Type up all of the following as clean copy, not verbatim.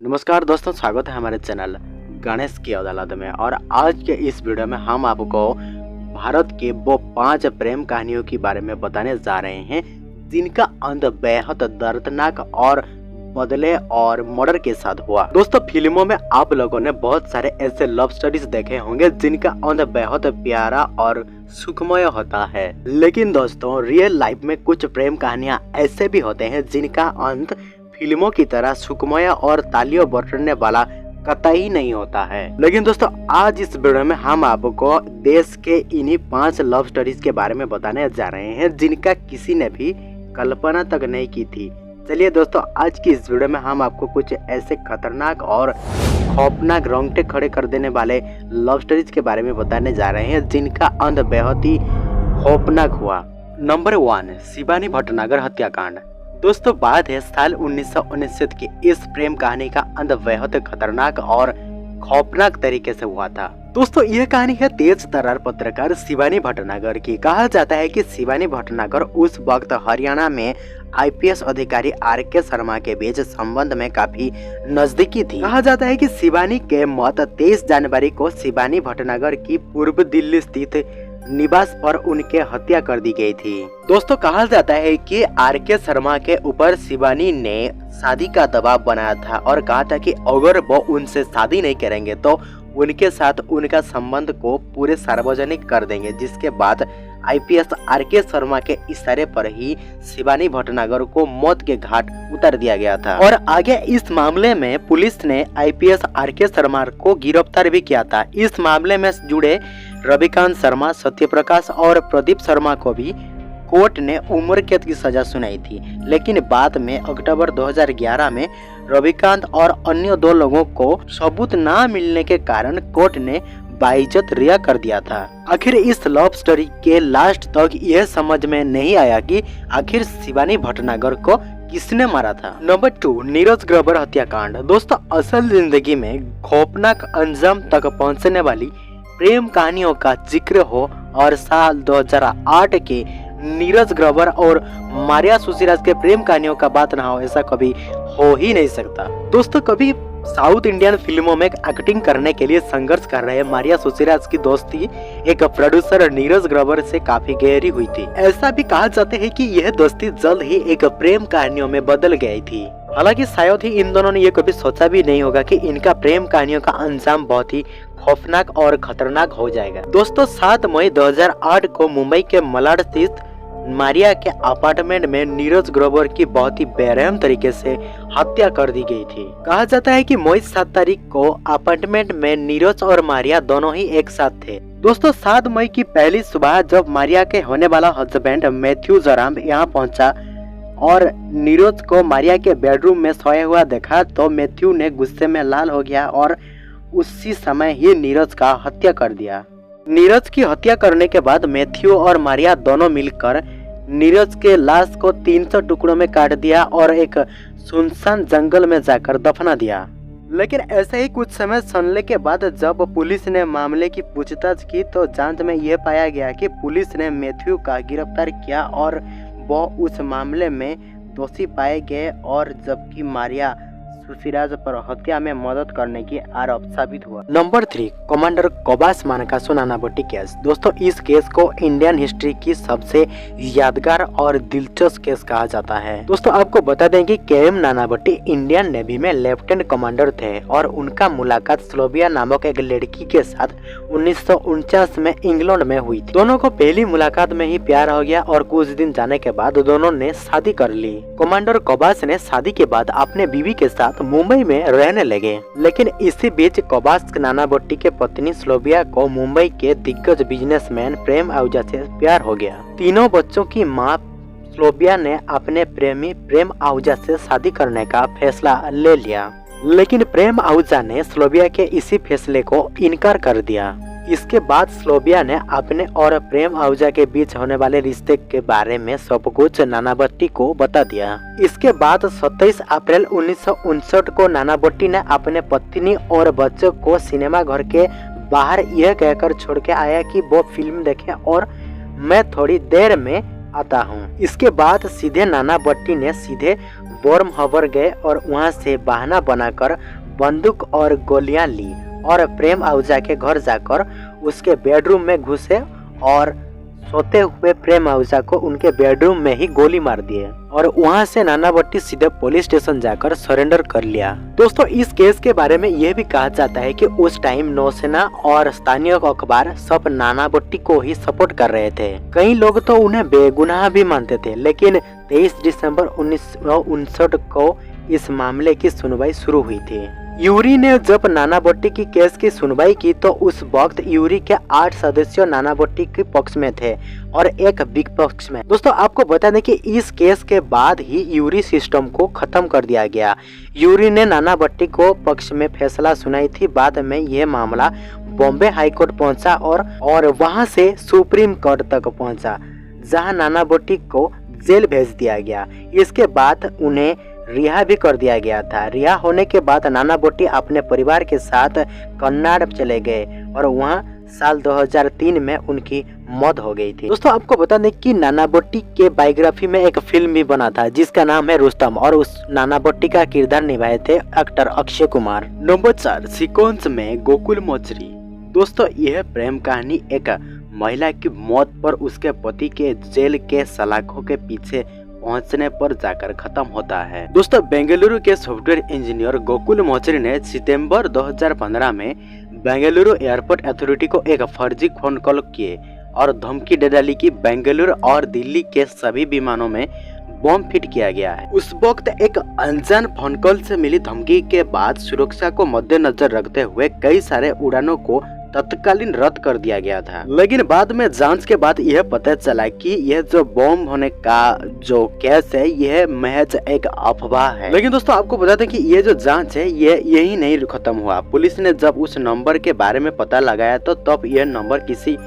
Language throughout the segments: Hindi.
नमस्कार दोस्तों, स्वागत है हमारे चैनल गणेश की अदालत में। और आज के इस वीडियो में हम आपको भारत के वो 5 प्रेम कहानियों के बारे में बताने जा रहे हैं जिनका अंत बेहद दर्दनाक और बदले और मर्डर के साथ हुआ। दोस्तों, फिल्मों में आप लोगों ने बहुत सारे ऐसे लव स्टोरीज देखे होंगे जिनका अंत बेहद प्यारा और सुखमय होता है, लेकिन दोस्तों रियल लाइफ में कुछ प्रेम कहानियां ऐसे भी होते हैं जिनका अंत फिल्मों की तरह सुखमय और तालियों बटोरने वाला कतई नहीं होता है। लेकिन दोस्तों, आज इस वीडियो में हम आपको देश के इन्हीं 5 लव स्टोरीज के बारे में बताने जा रहे हैं जिनका किसी ने भी कल्पना तक नहीं की थी। चलिए दोस्तों, आज की इस वीडियो में हम आपको कुछ ऐसे खतरनाक और खौफनाक रोंगटे खड़े कर देने वाले लव स्टोरीज के बारे में बताने जा रहे हैं जिनका अंत बेहद ही खौफनाक हुआ। नंबर 1, शिवानी भटनागर हत्याकांड। दोस्तों, बात है साल 1969 की। इस प्रेम कहानी का अंत बेहद खतरनाक और खौफनाक तरीके से हुआ था। दोस्तों, यह कहानी है तेज तर्रार पत्रकार शिवानी भटनागर की। कहा जाता है कि शिवानी भटनागर उस वक्त हरियाणा में आईपीएस अधिकारी आर.के. शर्मा के बीच संबंध में काफी नजदीकी थी। कहा जाता है कि शिवानी के मौत 23 जनवरी को शिवानी भटनागर की पूर्व दिल्ली स्थित निवास पर उनके हत्या कर दी गई थी। दोस्तों, कहा जाता है कि आर.के. शर्मा के ऊपर शिवानी ने शादी का दबाव बनाया था और कहा था कि अगर वो उनसे शादी नहीं करेंगे तो उनके साथ उनका संबंध को पूरे सार्वजनिक कर देंगे, जिसके बाद आईपीएस आर.के. शर्मा के इशारे पर ही शिवानी भटनागर को मौत के घाट उतार दिया गया था। और आगे इस मामले में पुलिस ने आईपीएस आर.के. शर्मा को गिरफ्तार भी किया था। इस मामले में जुड़े रविकांत शर्मा, सत्यप्रकाश और प्रदीप शर्मा को भी कोर्ट ने उम्र कैद की सजा सुनाई थी। लेकिन बाद में अक्टूबर 2011 में रविकांत और अन्य 2 लोगों को सबूत न मिलने के कारण कोर्ट ने बाइज्जत रिहा कर दिया था। आखिर इस लव स्टोरी के लास्ट तक यह समझ में नहीं आया कि आखिर शिवानी भटनागर को किसने मारा था। नंबर 2, नीरज ग्रोवर हत्याकांड। दोस्तों, असल जिंदगी में खौफनाक अंजाम तक पहुंचने वाली प्रेम कहानियों का जिक्र हो और साल 2008 के नीरज ग्रोवर और मारिया सुसीराज के प्रेम कहानियों का बात ना हो, ऐसा कभी हो ही नहीं सकता। दोस्तों, कभी साउथ इंडियन फिल्मों में एक्टिंग करने के लिए संघर्ष कर रहे मारिया सुसीराज की दोस्ती एक प्रोड्यूसर नीरज ग्रोवर से काफी गहरी हुई थी। ऐसा भी कहा जाता है कि यह दोस्ती जल्द ही एक प्रेम कहानियों में बदल गई थी। हालांकि शायद ही इन दोनों ने यह कभी सोचा भी नहीं होगा कि इनका प्रेम कहानियों का अंजाम बहुत ही खौफनाक और खतरनाक हो जाएगा। दोस्तों, 7 मई 2008 को मुंबई के मलाड स्थित मारिया के अपार्टमेंट में नीरज ग्रोवर की बहुत ही बेरहम तरीके से हत्या कर दी गई थी। कहा जाता है कि मई 7 तारीख को अपार्टमेंट में नीरज और मारिया दोनों ही एक साथ थे। दोस्तों, 7 मई की पहली सुबह जब मारिया के होने वाला हस्बैंड मैथ्यू जराम यहाँ पहुँचा और नीरज को मारिया के बेडरूम में सोया हुआ देखा तो मैथ्यू ने गुस्से में लाल हो गया और उसी समय ही नीरज का हत्या कर दिया। नीरज की हत्या करने के बाद मैथ्यू और मारिया दोनों मिलकर नीरज के लाश को 300 टुकड़ों में काट दिया और एक सुनसान जंगल में जाकर दफना दिया। लेकिन ऐसे ही कुछ समय सुनने के बाद जब पुलिस ने मामले की पूछताछ की तो जांच में यह पाया गया कि पुलिस ने मैथ्यू का गिरफ्तार किया और वो उस मामले में दोषी पाए गए, और जबकि मारिया सुसीराज पर हत्या में मदद करने की आरोप साबित हुआ। Number 3, commander Kawas Maneckshaw Nanavati case. दोस्तों, इस केस को इंडियन हिस्ट्री की सबसे यादगार और दिलचस्प केस कहा जाता है। दोस्तों, आपको बता दें कि के.एम. नानावटी इंडियन नेवी में लेफ्टिनेंट कमांडर थे और उनका मुलाकात स्लोबिया नामक एक लड़की के साथ 1949 में इंग्लैंड में हुई थी। दोनों को पहली मुलाकात में ही प्यार हो गया और कुछ दिन जाने के बाद दोनों ने शादी कर ली। कमांडर कबास ने शादी के बाद अपने बीवी के साथ मुंबई में रहने लगे। लेकिन इसी बीच कबास नानावटी के पत्नी स्लोबिया को मुंबई के दिग्गज बिजनेसमैन प्रेम आहूजा से प्यार हो गया। तीनों बच्चों की मां स्लोबिया ने अपने प्रेमी प्रेम आहूजा से शादी करने का फैसला ले लिया, लेकिन प्रेम आहूजा ने स्लोबिया के इसी फैसले को इनकार कर दिया। इसके बाद स्लोबिया ने अपने और प्रेम आहूजा के बीच होने वाले रिश्ते के बारे में सब कुछ नानावटी को बता दिया। इसके बाद 27 अप्रैल 1959 को नानावटी ने अपने पत्नी और बच्चों को सिनेमा घर के बाहर यह कहकर छोड़ के आया कि वो फिल्म देखें और मैं थोड़ी देर में आता हूँ। इसके बाद सीधे नाना भट्टी ने सीधे बोर्म हबर गए और वहाँ से बहाना बनाकर बंदूक और गोलियां ली और प्रेम आहूजा के घर जाकर उसके बेडरूम में घुसे और सोते हुए प्रेम आहूजा को उनके बेडरूम में ही गोली मार दिए और वहां से नाना भट्टी सीधे पुलिस स्टेशन जाकर सरेंडर कर लिया। दोस्तों, इस केस के बारे में यह भी कहा जाता है कि उस टाइम नौसेना और स्थानीय अखबार सब नाना भट्टी को ही सपोर्ट कर रहे थे। कई लोग तो उन्हें बेगुनाह भी मानते थे, लेकिन 23 दिसंबर 1959 को इस मामले की सुनवाई शुरू हुई थी। यूरी ने जब नाना भट्टी की केस की सुनवाई की तो उस वक्त यूरी के 8 सदस्य नाना भट्टी के पक्ष में थे और एक बिग पक्ष में। दोस्तों, आपको बता दें कि इस केस के बाद ही यूरी सिस्टम को खत्म कर दिया गया। यूरी ने नाना भट्टी को पक्ष में फैसला सुनाई थी। बाद में यह मामला बॉम्बे हाई कोर्ट पहुंचा और वहां से सुप्रीम कोर्ट तक पहुंचा, जहां नाना भट्टी को जेल भेज दिया गया। इसके बाद उन्हें रिहा भी कर दिया गया था। रिहा होने के बाद नाना भट्टी अपने परिवार के साथ कन्नाड चले गए और वहां साल 2003 में उनकी मौत हो गई थी। दोस्तों, आपको बता दें कि नाना भट्टी के बायोग्राफी में एक फिल्म भी बना था जिसका नाम है रुस्तम और उस नाना भट्टी का किरदार निभाए थे actor Akshay Kumar. Number 4, sequence में गोकुल मोचरी। दोस्तों, यह प्रेम कहानी एक महिला की मौत पर उसके पति के जेल के सलाखों के पीछे पहुंचने पर जाकर खत्म होता है। दोस्तों, बेंगलुरु के सॉफ्टवेयर इंजीनियर गोकुल मोचरी ने सितंबर 2015 में बेंगलुरु एयरपोर्ट अथॉरिटी को एक फर्जी फोन कॉल किए और धमकी दे डाली कि बेंगलुरु और दिल्ली के सभी विमानों में बम फिट किया गया है। उस वक्त एक अनजान फोन कॉल से मिली धमकी के बाद सुरक्षा को मद्देनजर रखते हुए कई सारे उड़ानों को तत्कालीन रद्द कर दिया गया था। लेकिन बाद में जांच के बाद यह पता चला कि यह जो बम होने का जो केस है यह महज एक अफवाह है। लेकिन दोस्तों, आपको बता दें कि यह जो जांच है ये यही नहीं खत्म हुआ। पुलिस ने जब उस नंबर के बारे में पता लगाया तो तब यह नंबर किसी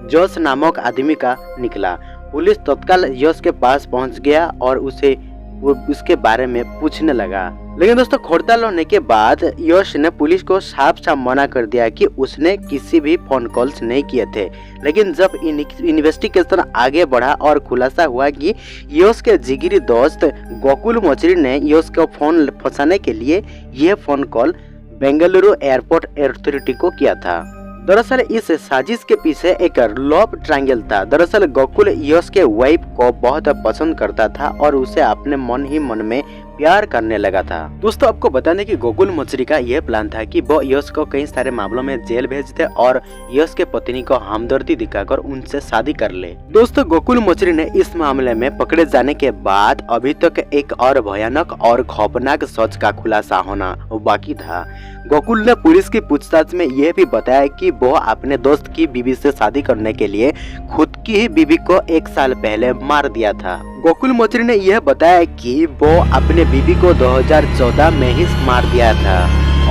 जोश नामक आदमी का निकला। पुलिस तत्काल यश के पास पहुंच गया और उसके बारे में पूछने लगा। लेकिन दोस्तों, खोलताल होने के बाद यश ने पुलिस को साफ साफ मना कर दिया कि उसने किसी भी फोन कॉल्स नहीं किए थे। लेकिन जब इन्वेस्टिगेशन आगे बढ़ा और खुलासा हुआ कि यश के जिगरी दोस्त गोकुल मोचरी ने यश को फोन फंसाने के लिए यह phone call Bengaluru airport authority को किया था। दरअसल इस साजिश के पीछे एक लव ट्रायंगल था। दरअसल गोकुल यश के वाइफ को बहुत पसंद करता था और उसे अपने मन ही मन में प्यार करने लगा था। दोस्तों, आपको बताने कि गोकुल मोचरी का यह प्लान था कि वो यश को कई सारे मामलों में जेल भेज दे और यश के पत्नी को हमदर्दी दिखाकर उनसे शादी कर ले। दोस्तों, गोकुल मोचरी ने इस मामले में पकड़े जाने के बाद अभी तक एक और भयानक और खौफनाक सच का खुलासा होना बाकी था। गोकुल ने पुलिस की पूछताछ में यह भी बताया कि वो अपने दोस्त की बीवी से शादी करने के लिए खुद की ही बीवी को 1 साल पहले मार दिया था। गोकुल मोचरी ने यह बताया कि वो अपने बीवी को 2014 में ही मार दिया था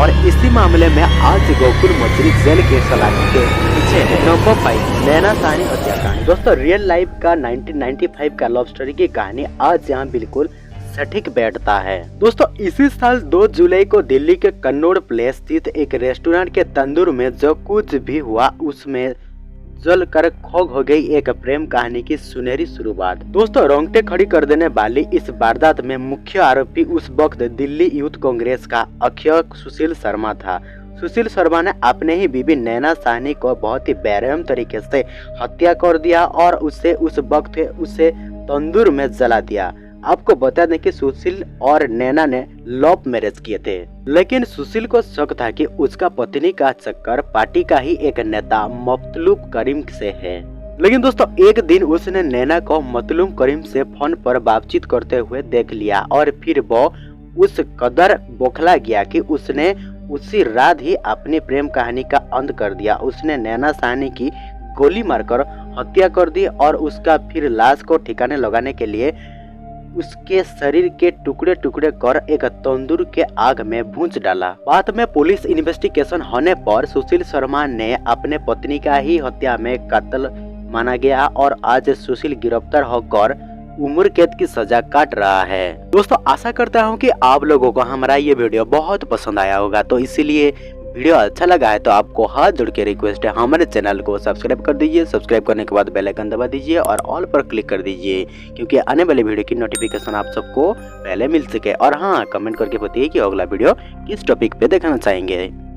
और इसी मामले में आज गोकुल मोचरी जेल के सलाखों के पीछे है। नंबर 5, नैना साहनी हत्याकांड। दोस्तों, रियल लाइफ का 1995 का लव स्टोरी की कहानी आज यहाँ बिल्कुल सटीक बैठता है। दोस्तों, इसी साल 2 जुलाई को दिल्ली के कन्नौड़ प्लेस स्थित एक रेस्टोरेंट के तंदूर में जो कुछ भी हुआ उसमें जल कर खोग हो गई एक प्रेम कहानी की सुनहरी शुरुआत। दोस्तों, रोंगटे खड़ी कर देने वाली इस वारदात में मुख्य आरोपी उस वक्त दिल्ली यूथ कांग्रेस का अध्यक्ष सुशील शर्मा था। सुशील शर्मा ने अपने ही बीबी नैना साहनी को बहुत ही बेरहम तरीके से हत्या कर दिया और उस वक्त तंदूर में जला दिया। आपको बता दें कि सुशील और नैना ने लव मैरिज किए थे, लेकिन सुशील को शक था कि उसका पत्नी का चक्कर पार्टी का ही एक नेता मतलूब करीम से है। लेकिन दोस्तों, एक दिन उसने नैना को मतलूब करीम से फोन पर बातचीत करते हुए देख लिया और फिर वो उस कदर बौखला गया कि उसने उसी रात ही अपनी प्रेम कहानी का अंत कर दिया। उसने नैना साहनी की गोली मारकर हत्या कर दी और उसका फिर लाश को ठिकाने लगाने के लिए उसके शरीर के टुकड़े टुकड़े कर एक तंदूर के आग में भूंज डाला। बाद में पुलिस इन्वेस्टिगेशन होने पर सुशील शर्मा ने अपने पत्नी का ही हत्या में कत्ल माना गया और आज सुशील गिरफ्तार होकर उम्र कैद की सजा काट रहा है। दोस्तों, आशा करता हूँ कि आप लोगों को हमारा ये वीडियो बहुत पसंद आया होगा, तो इसीलिए वीडियो अच्छा लगा है तो आपको हाथ जोड़ के रिक्वेस्ट है, हमारे चैनल को सब्सक्राइब कर दीजिए। सब्सक्राइब करने के बाद बेल आइकन दबा दीजिए और ऑल पर क्लिक कर दीजिए, क्योंकि आने वाले वीडियो की नोटिफिकेशन आप सबको पहले मिल सके। और हाँ, कमेंट करके बताइए कि अगला वीडियो किस टॉपिक पे देखना चाहेंगे।